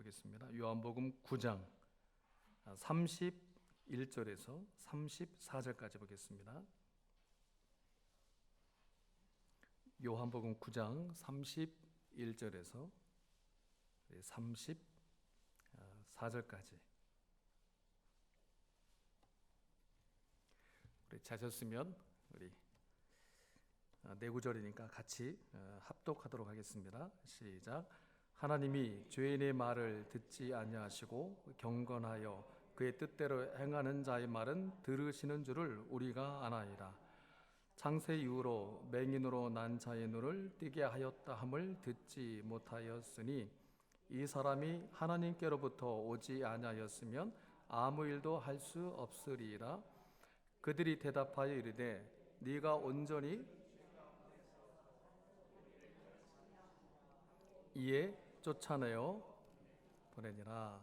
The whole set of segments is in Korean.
보겠습니다. 요한복음 9장 31절에서 34절까지 보겠습니다. 요한복음 9장 31절에서 34절까지. 우리 찾았으면 우리 네 구절이니까 같이 합독하도록 하겠습니다. 시작. 하나님이 죄인의 말을 듣지 아니하시고 경건하여 그의 뜻대로 행하는 자의 말은 들으시는 줄을 우리가 아나이다. 창세 이후로 맹인으로 난 자의 눈을 뜨게 하였다 함을 듣지 못하였으니 이 사람이 하나님께로부터 오지 아니하였으면 아무 일도 할 수 없으리라. 그들이 대답하여 이르되 네가 온전히 이에 쫓아내어 보내니라.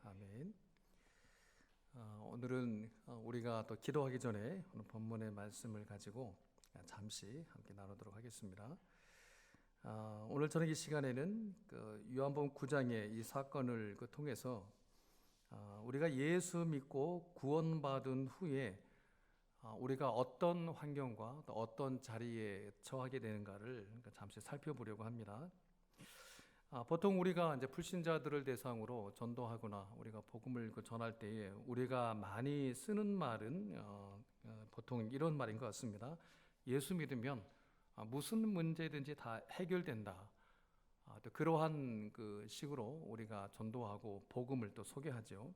아멘. 오늘은 우리가 또 기도하기 전에 오늘 본문의 말씀을 가지고 잠시 함께 나누도록 하겠습니다. 오늘 저녁 이 시간에는 요한복음 9장의 이 사건을 통해서 우리가 예수 믿고 구원받은 후에 우리가 어떤 환경과 또 어떤 자리에 처하게 되는가를 잠시 살펴보려고 합니다. 보통 우리가 이제 불신자들을 대상으로 전도하거나 우리가 복음을 전할 때에 우리가 많이 쓰는 말은 보통 이런 말인 것 같습니다. 예수 믿으면 무슨 문제든지 다 해결된다. 또 그러한 그 식으로 우리가 전도하고 복음을 또 소개하죠.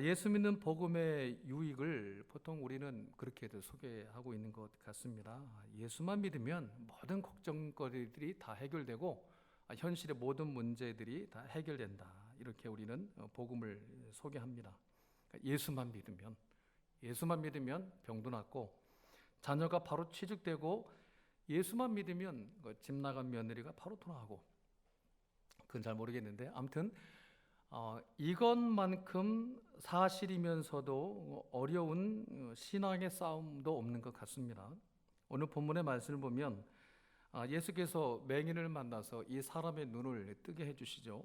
예수 믿는 복음의 유익을 보통 우리는 그렇게도 소개하고 있는 것 같습니다. 예수만 믿으면 모든 걱정거리들이 다 해결되고 현실의 모든 문제들이 다 해결된다. 이렇게 우리는 복음을 소개합니다. 예수만 믿으면 병도 낫고 자녀가 바로 취직되고 예수만 믿으면 집 나간 며느리가 바로 돌아가고 그건 잘 모르겠는데 아무튼 이것만큼 사실이면서도 어려운 신앙의 싸움도 없는 것 같습니다. 오늘 본문의 말씀을 보면 예수께서 맹인을 만나서 이 사람의 눈을 뜨게 해주시죠.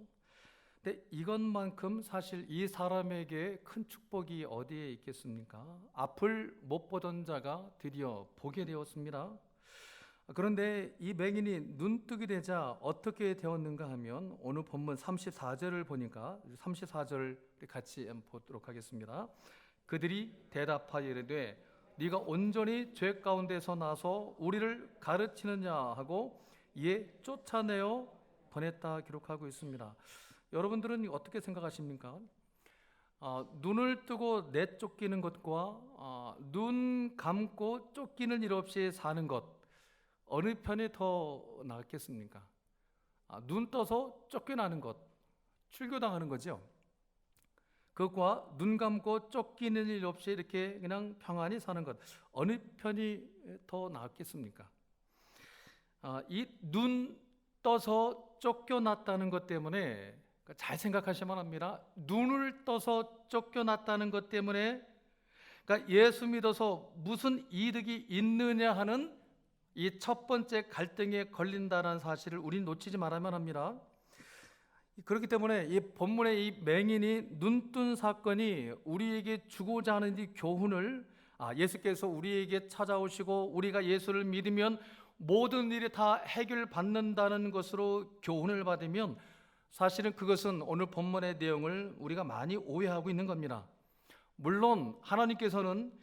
근데 이것만큼 사실 이 사람에게 큰 축복이 어디에 있겠습니까? 앞을 못 보던 자가 드디어 보게 되었습니다. 그런데 이 맹인이 눈뜨게 되자 어떻게 되었는가 하면 오늘 본문 34절을 보니까 34절 같이 보도록 하겠습니다. 그들이 대답하여 이르되 네가 온전히 죄 가운데서 나서 우리를 가르치느냐 하고 이에 쫓아내어 보냈다 기록하고 있습니다. 여러분들은 어떻게 생각하십니까? 눈을 뜨고 내쫓기는 것과 눈 감고 쫓기는 일 없이 사는 것 어느 편이 더 낫겠습니까? 눈 떠서 쫓겨나는 것, 출교당하는 거죠. 그것과 눈 감고 쫓기는 일 없이 이렇게 그냥 평안히 사는 것 어느 편이 더 낫겠습니까? 이 눈 떠서 쫓겨났다는 것 때문에 잘 생각하시면 합니다. 눈을 떠서 쫓겨났다는 것 때문에 그러니까 예수 믿어서 무슨 이득이 있느냐 하는 이 첫 번째 갈등에 걸린다는 사실을 우리는 놓치지 말아야만 합니다. 그렇기 때문에 이 본문의 이 맹인이 눈뜬 사건이 우리에게 주고자 하는 이 교훈을 예수께서 우리에게 찾아오시고 우리가 예수를 믿으면 모든 일이 다 해결받는다는 것으로 교훈을 받으면 사실은 그것은 오늘 본문의 내용을 우리가 많이 오해하고 있는 겁니다. 물론 하나님께서는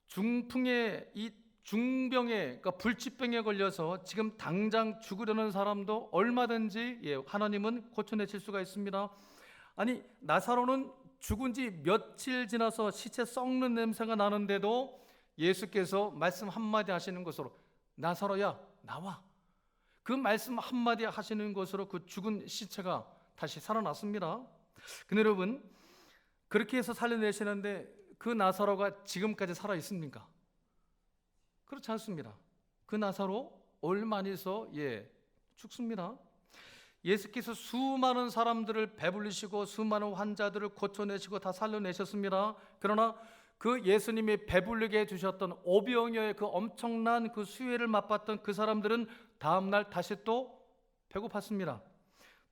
중풍의 이 중병에 그러니까 불치병에 걸려서 지금 당장 죽으려는 사람도 얼마든지 하나님은 고쳐내실 수가 있습니다. 아니 나사로는 죽은 지 며칠 지나서 시체 썩는 냄새가 나는데도 예수께서 말씀 한마디 하시는 것으로 나사로야 나와 그 말씀 한마디 하시는 것으로 그 죽은 시체가 다시 살아났습니다. 근데 여러분 그렇게 해서 살려내시는데 그 나사로가 지금까지 살아 있습니까? 그렇지 않습니다. 그 나사로 얼마나서 죽습니다. 예수께서 수많은 사람들을 배불리시고 수많은 환자들을 고쳐내시고 다 살려내셨습니다. 그러나 그 예수님이 배불리게 해주셨던 오병이어의 그 엄청난 그 수혜를 맛봤던 그 사람들은 다음날 다시 또 배고팠습니다.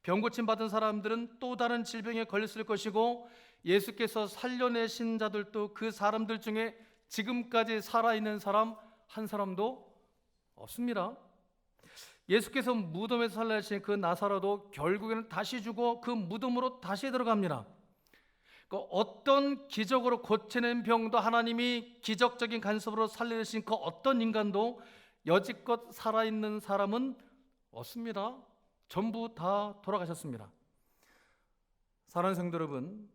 병 고침 받은 사람들은 또 다른 질병에 걸렸을 것이고, 예수께서 살려내신 자들도 그 사람들 중에 지금까지 살아있는 사람 한 사람도 없습니다. 예수께서 무덤에서 살려내신 그 나사로도 결국에는 다시 죽어 그 무덤으로 다시 들어갑니다. 그 어떤 기적으로 고치는 병도 하나님이 기적적인 간섭으로 살려내신 그 어떤 인간도 여지껏 살아있는 사람은 없습니다. 전부 다 돌아가셨습니다. 사랑하는 성도 여러분,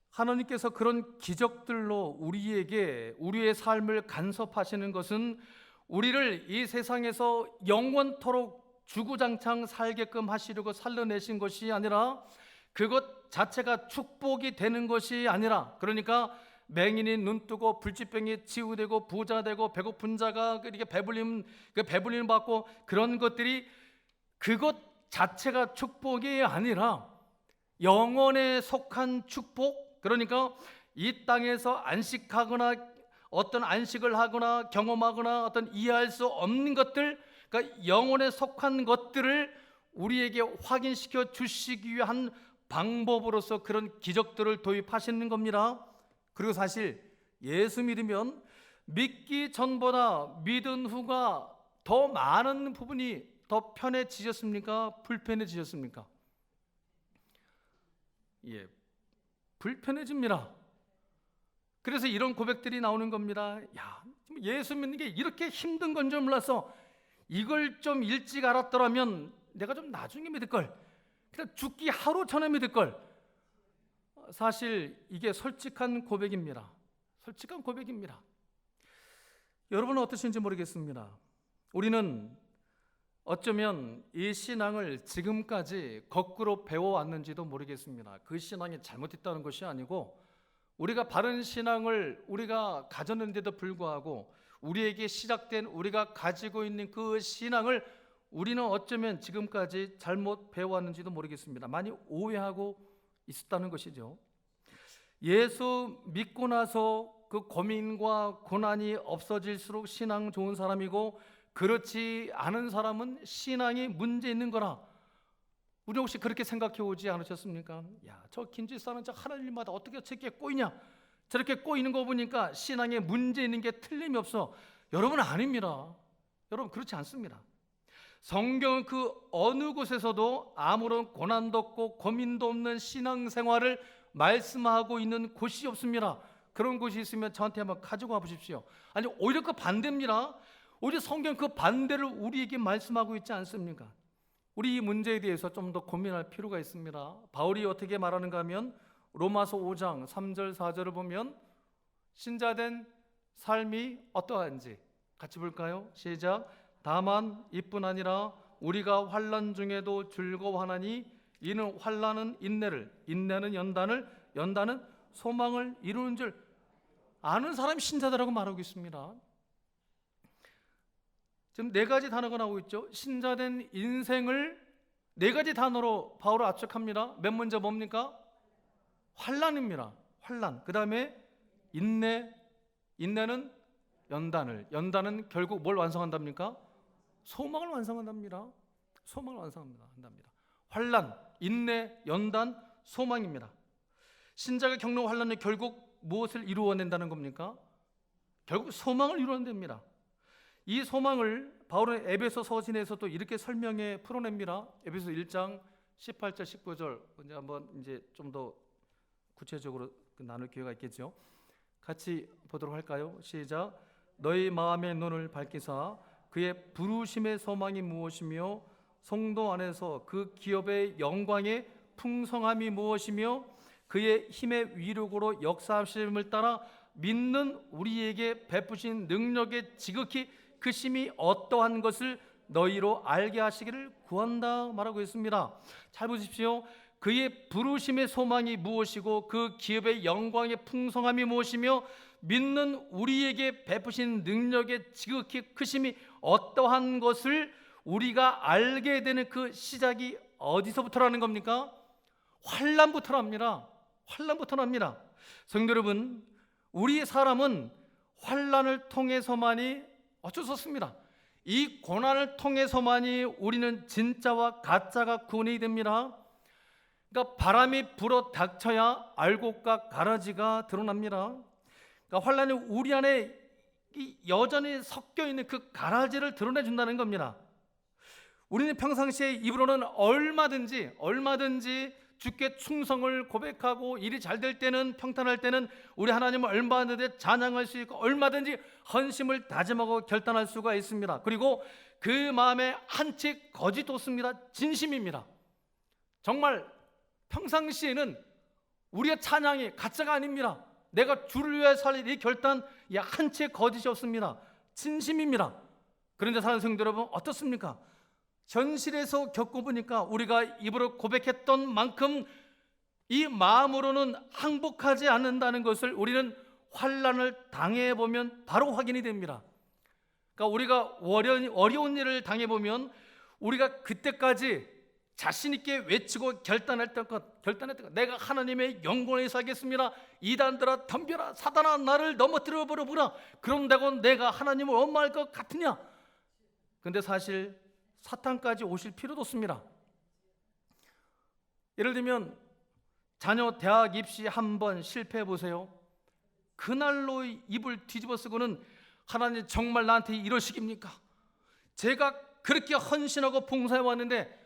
하나님께서 그런 기적들로 우리의 삶을 간섭하시는 것은 우리를 이 세상에서 영원토록 주구장창 살게끔 하시려고 살려내신 것이 아니라, 그것 자체가 축복이 되는 것이 아니라, 그러니까 맹인이 눈 뜨고 불치병이 치유되고 부자 되고 배고픈 자가 이렇게 배불림 받고, 그런 것들이 그것 자체가 축복이 아니라 영혼에 속한 축복, 그러니까 이 땅에서 안식하거나 어떤 안식을 하거나 경험하거나 어떤 이해할 수 없는 것들, 그러니까 영혼에 속한 것들을 우리에게 확인시켜 주시기 위한 방법으로서 그런 기적들을 도입하시는 겁니다. 그리고 사실 예수 믿으면 믿기 전보다 믿은 후가 더 많은 부분이 더 편해지셨습니까? 불편해지셨습니까? 예, 불편해집니다. 그래서 이런 고백들이 나오는 겁니다. 야, 예수 믿는 게 이렇게 힘든 건 줄 몰랐어. 이걸 좀 일찍 알았더라면 내가 좀 나중에 믿을 걸. 그냥 죽기 하루 전에 믿을 걸. 사실 이게 솔직한 고백입니다. 솔직한 고백입니다. 여러분은 어떠신지 모르겠습니다. 우리는 어쩌면 이 신앙을 지금까지 거꾸로 배워왔는지도 모르겠습니다. 그 신앙이 잘못됐다는 것이 아니고, 우리가 바른 신앙을 우리가 가졌는데도 불구하고 우리에게 시작된, 우리가 가지고 있는 그 신앙을 우리는 어쩌면 지금까지 잘못 배워왔는지도 모르겠습니다. 많이 오해하고 있었다는 것이죠. 예수 믿고 나서 그 고민과 고난이 없어질수록 신앙 좋은 사람이고, 그렇지 않은 사람은 신앙이 문제 있는 거라. 우리 혹시 그렇게 생각해 오지 않으셨습니까? 야, 저 김지사는 저 하나님마다 어떻게 저렇게 꼬이냐? 저렇게 꼬이는 거 보니까 신앙에 문제 있는 게 틀림이 없어. 여러분, 아닙니다. 여러분, 그렇지 않습니다. 성경은 그 어느 곳에서도 아무런 고난도 없고 고민도 없는 신앙생활을 말씀하고 있는 곳이 없습니다. 그런 곳이 있으면 저한테 한번 가지고 와 보십시오. 아니, 오히려 그 반대입니다. 오히려 성경 그 반대를 우리에게 말씀하고 있지 않습니까? 우리 이 문제에 대해서 좀 더 고민할 필요가 있습니다. 바울이 어떻게 말하는가 하면, 로마서 5장 3절 4절을 보면 신자된 삶이 어떠한지 같이 볼까요? 시작. 다만 이뿐 아니라 우리가 환난 중에도 즐거워하나니, 이는 환난은 인내를, 인내는 연단을, 연단은 소망을 이루는 줄 아는 사람이 신자다라고 말하고 있습니다. 지금 네 가지 단어가 나오고 있죠. 신자된 인생을 네 가지 단어로 바울을 압축합니다. 맨 먼저 뭡니까? 환난입니다. 환난. 그 다음에 인내, 인내는 연단을, 연단은 결국 뭘 완성한답니까? 소망을 완성한답니다. 소망을 완성합니다. 환난, 인내, 연단, 소망입니다. 신자가 겪는 환난은 결국 무엇을 이루어낸다는 겁니까? 결국 소망을 이루어낸답니다. 이 소망을 바울은 에베소 서신에서도 이렇게 설명해 풀어냅니다. 에베소 1장 18절 19절 이제 한번 이제 좀 더 구체적으로 나눌 기회가 있겠죠. 같이 보도록 할까요? 시작. 너희 마음의 눈을 밝히사 그의 부르심의 소망이 무엇이며 성도 안에서 그 기업의 영광의 풍성함이 무엇이며 그의 힘의 위력으로 역사하심을 따라 믿는 우리에게 베푸신 능력의 지극히 크심이 어떠한 것을 너희로 알게 하시기를 구한다 말하고 있습니다. 잘 보십시오. 그의 부르심의 소망이 무엇이고 그 기업의 영광의 풍성함이 무엇이며 믿는 우리에게 베푸신 능력의 지극히 크심이 어떠한 것을 우리가 알게 되는 그 시작이 어디서부터라는 겁니까? 환난부터랍니다. 환난부터랍니다. 성도 여러분, 우리 사람은 환난을 통해서만이 어쩔 수 없습니다. 이 고난을 통해서만이 우리는 진짜와 가짜가 구분이 됩니다. 그러니까 바람이 불어 닥쳐야 알곡과 가라지가 드러납니다. 그러니까 환란이 우리 안에 여전히 섞여 있는 그 가라지를 드러내준다는 겁니다. 우리는 평상시에 입으로는 얼마든지 주께 충성을 고백하고 일이 잘 될 때는, 평탄할 때는 우리 하나님을 얼마든지 찬양할 수 있고 얼마든지 헌심을 다짐하고 결단할 수가 있습니다. 그리고 그 마음에 한 채 거짓도 없습니다. 진심입니다. 정말 평상시에는 우리의 찬양이 가짜가 아닙니다. 내가 주를 위해 살 이 결단, 한 채 거짓이 없습니다. 진심입니다. 그런데 사랑하는 성도 여러분, 어떻습니까? 현실에서 겪어보니까 우리가 입으로 고백했던 만큼 이 마음으로는 항복하지 않는다는 것을 우리는 환난을 당해보면 바로 확인이 됩니다. 그러니까 우리가 어려운 일을 당해보면 우리가 그때까지 자신 있게 외치고 결단했던 것, 내가 하나님의 영광을 위해서 하겠습니다. 이단들아 덤벼라, 사단아 나를 넘어뜨려 버려보라. 그런다고 내가 하나님을 원망할 것 같으냐? 근데 사실 사탄까지 오실 필요도 없습니다. 예를 들면 자녀 대학 입시 한번 실패해 보세요. 그날로 입을 뒤집어 쓰고는 하나님 정말 나한테 이러시깁니까? 제가 그렇게 헌신하고 봉사해 왔는데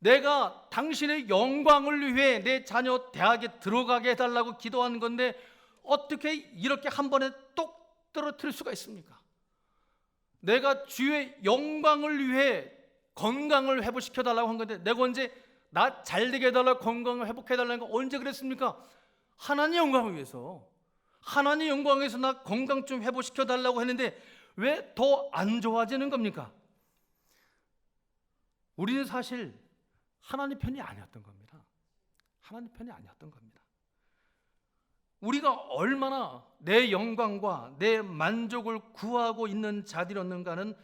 내가 당신의 영광을 위해 내 자녀 대학에 들어가게 해달라고 기도하는 건데 어떻게 이렇게 한 번에 똑 떨어뜨릴 수가 있습니까? 내가 주의 영광을 위해 건강을 회복시켜달라고 한 건데 내가 언제 나 잘되게 해달라고 건강을 회복해달라는 거 언제 그랬습니까? 하나님 영광을 위해서, 하나님 영광을 위해서 나 건강 좀 회복시켜달라고 했는데 왜 더 안 좋아지는 겁니까? 우리는 사실 하나님 편이 아니었던 겁니다. 하나님 편이 아니었던 겁니다. 우리가 얼마나 내 영광과 내 만족을 구하고 있는 자들이었는가는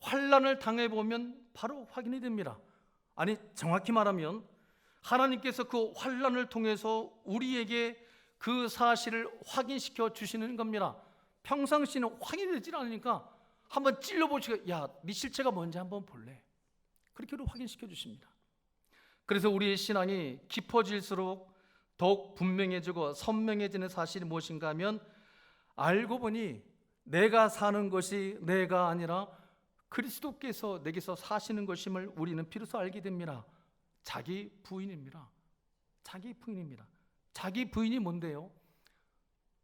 환난을 당해보면 바로 확인이 됩니다. 아니 정확히 말하면 하나님께서 그 환난을 통해서 우리에게 그 사실을 확인시켜 주시는 겁니다. 평상시는 확인이 되질 않으니까 한번 찔러보시고 야, 네 실체가 뭔지 한번 볼래? 그렇게 확인시켜 주십니다. 그래서 우리의 신앙이 깊어질수록 더욱 분명해지고 선명해지는 사실이 무엇인가 하면 알고 보니 내가 사는 것이 내가 아니라 그리스도께서 내게서 사시는 것임을 우리는 비로소 알게 됩니다. 자기 부인입니다. 자기 부인입니다. 자기 부인이 뭔데요?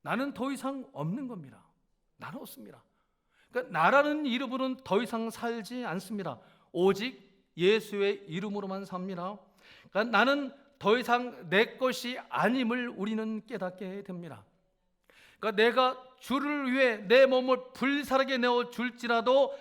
나는 더 이상 없는 겁니다. 나는 없습니다. 그러니까 나라는 이름으로는 더 이상 살지 않습니다. 오직 예수의 이름으로만 삽니다. 그러니까 나는 더 이상 내 것이 아님을 우리는 깨닫게 됩니다. 그러니까 내가 주를 위해 내 몸을 불사르게 내어 줄지라도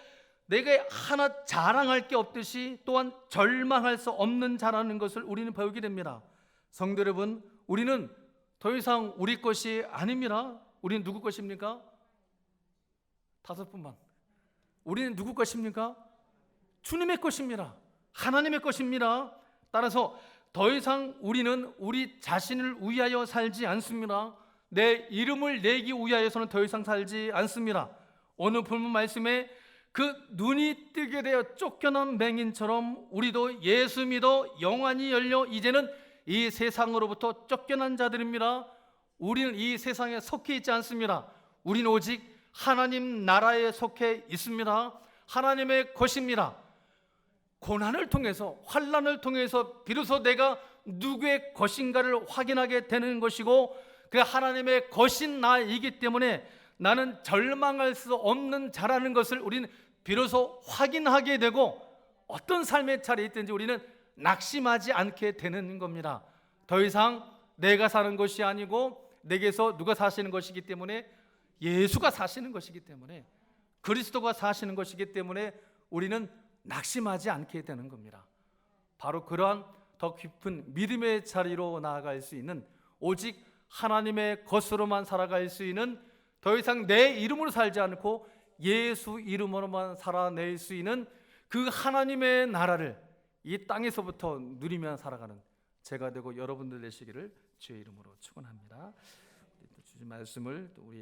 내가 하나 자랑할 게 없듯이 또한 절망할 수 없는 자라는 것을 우리는 배우게 됩니다. 성도 여러분, 우리는 더 이상 우리 것이 아닙니다. 우리는 누구 것입니까? 5분만. 우리는 누구 것입니까? 주님의 것입니다. 하나님의 것입니다. 따라서 더 이상 우리는 우리 자신을 위하여 살지 않습니다. 내 이름을 내기 위하여서는 더 이상 살지 않습니다. 오늘 본문 말씀에 그 눈이 뜨게 되어 쫓겨난 맹인처럼 우리도 예수 믿어 영안이 열려 이제는 이 세상으로부터 쫓겨난 자들입니다. 우리는 이 세상에 속해 있지 않습니다. 우리는 오직 하나님 나라에 속해 있습니다. 하나님의 것입니다. 고난을 통해서, 환난을 통해서 비로소 내가 누구의 것인가를 확인하게 되는 것이고 그 하나님의 것인 나이기 때문에 나는 절망할 수 없는 자라는 것을 우리는 비로소 확인하게 되고 어떤 삶의 차례에 있든지 우리는 낙심하지 않게 되는 겁니다. 더 이상 내가 사는 것이 아니고 내게서 누가 사시는 것이기 때문에, 예수가 사시는 것이기 때문에, 그리스도가 사시는 것이기 때문에 우리는 낙심하지 않게 되는 겁니다. 바로 그러한 더 깊은 믿음의 자리로 나아갈 수 있는, 오직 하나님의 것으로만 살아갈 수 있는, 더 이상 내 이름으로 살지 않고 예수 이름으로만 살아낼 수 있는 그 하나님의 나라를 이 땅에서부터 누리며 살아가는 제가 되고 여러분들 되시기를 주의 이름으로 축원합니다. 주신 말씀을 또 우리